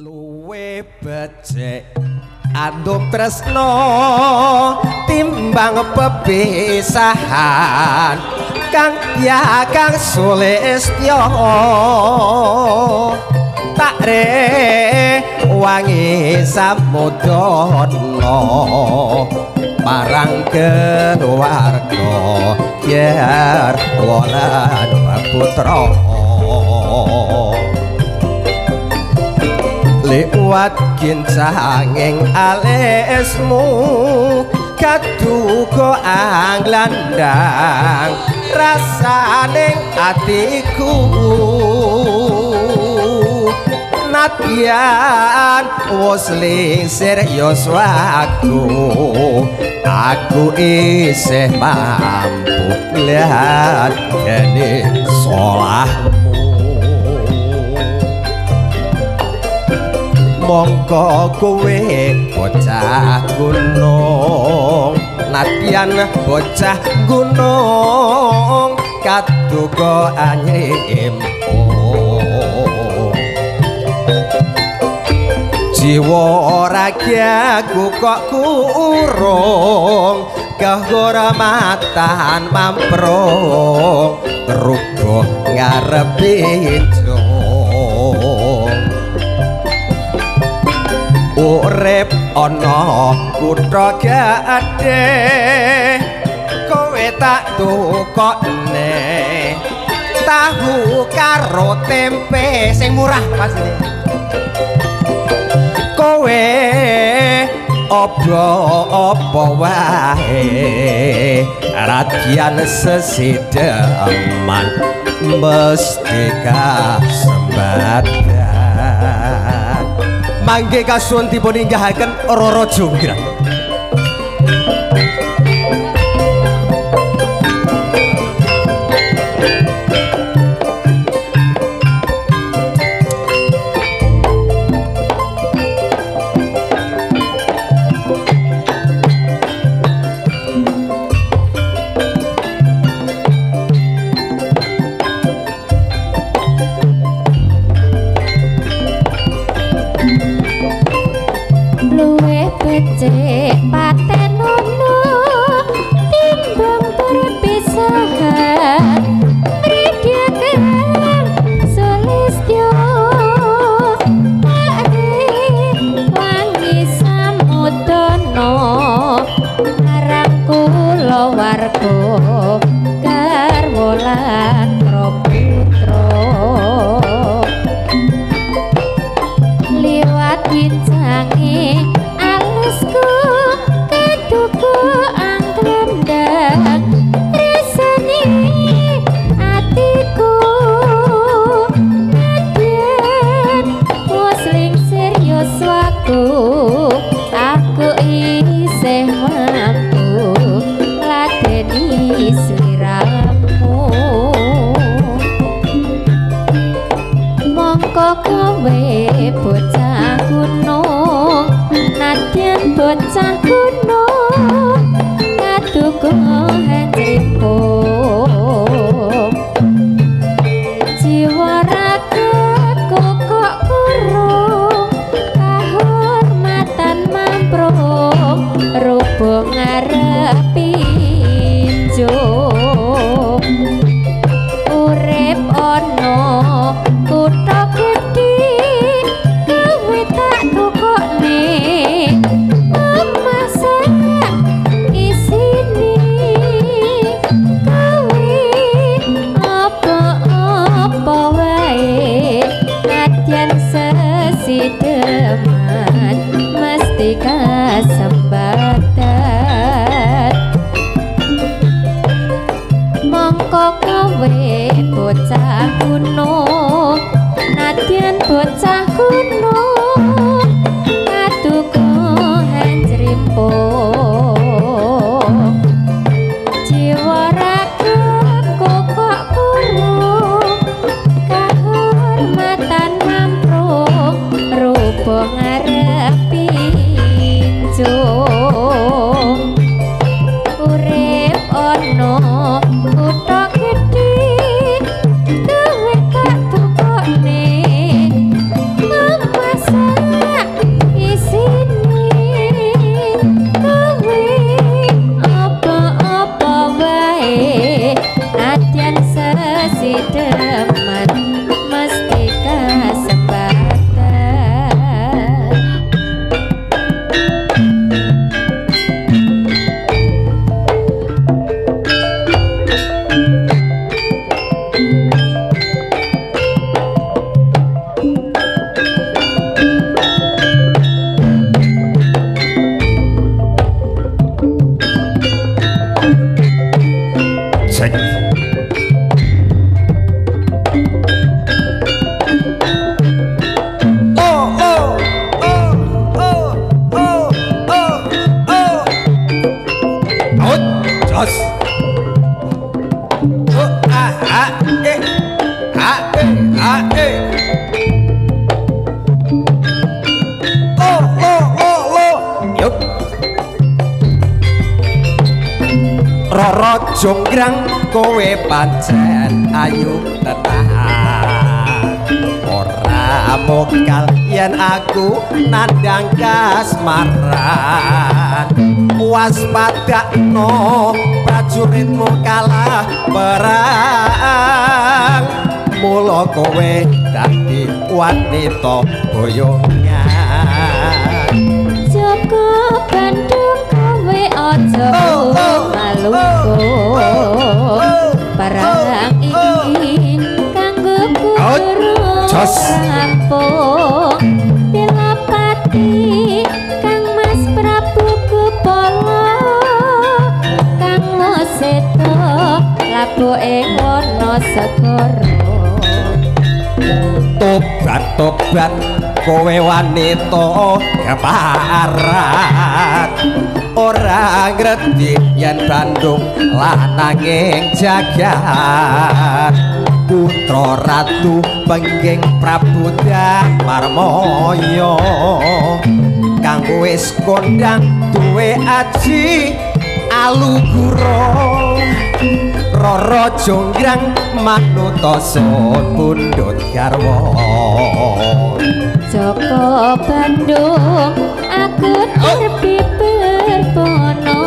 luwe becik andum tresno timbang pepisahan kang ya kang Sulistyo tak re wangi samudana marang keluarga yer wulan putra liwat kincanging alismu kaduga anglandang rasaning atiku nadyan wis lingsir yuswaku aku isih mampu lihat dene salahmu mongko kowe bocah gunung nadyan bocah gunung kaduga anyimpo jiwa ragaku kok kurung kehormatan mamprong rubuh ngarepe urip ana kutha gedhe kowe tak tukokne tahu karo tempe sing murah pasine kowe apa wae radyan sesideman mesti kasembadan mangke kasuwun dipun inggahaken Rara Jonggrang Mama jonggrang kowe pancen ayu tenan ora mokal yen aku nandang kasmaran waspadakno prajuritmu kalah perang mula kowe dadi wanita boyongan Joko Bandung kowe aja malungko perang iki kanggo guru rampung Pilapati Kang Mas Prabu Kupala Kang Loseto labuh ing wana segara tobat kowe wanita keparat ora ngerti yen Bandung lananging jagat putra ratu pengging Prabu Damarmaya kang wis kondang duwe aji alugura Roro jonggrang manutosun pundhut garwa Joko Bandung aku terpiper pono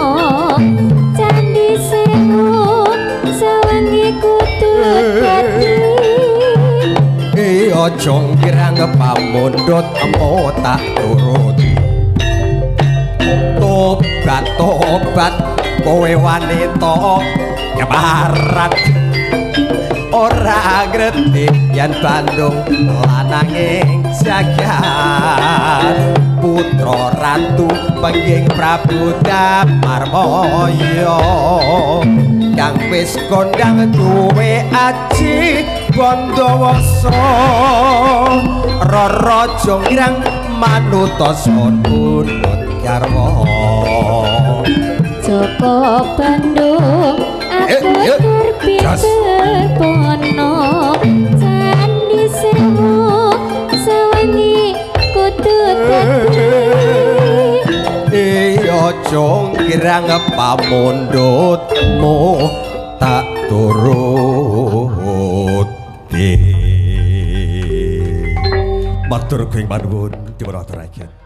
Candi Sewu sewengi kutut dadi iya jonggrang pamundhut empo tak turuti tobat kowe wanita keparat ora ngerti yen Bandung lananging jagat putra ratu pengging Prabu Damarmaya kang wis kondang duwe aji Bandawasa Roro jonggrang manutosun pundhut garwa Joko Bandung aku terpiper pono Candi Sewu sewengi kutut dadi iya jonggrang pamundhutmu tak turuti matur kuing panuwun dipun aturaken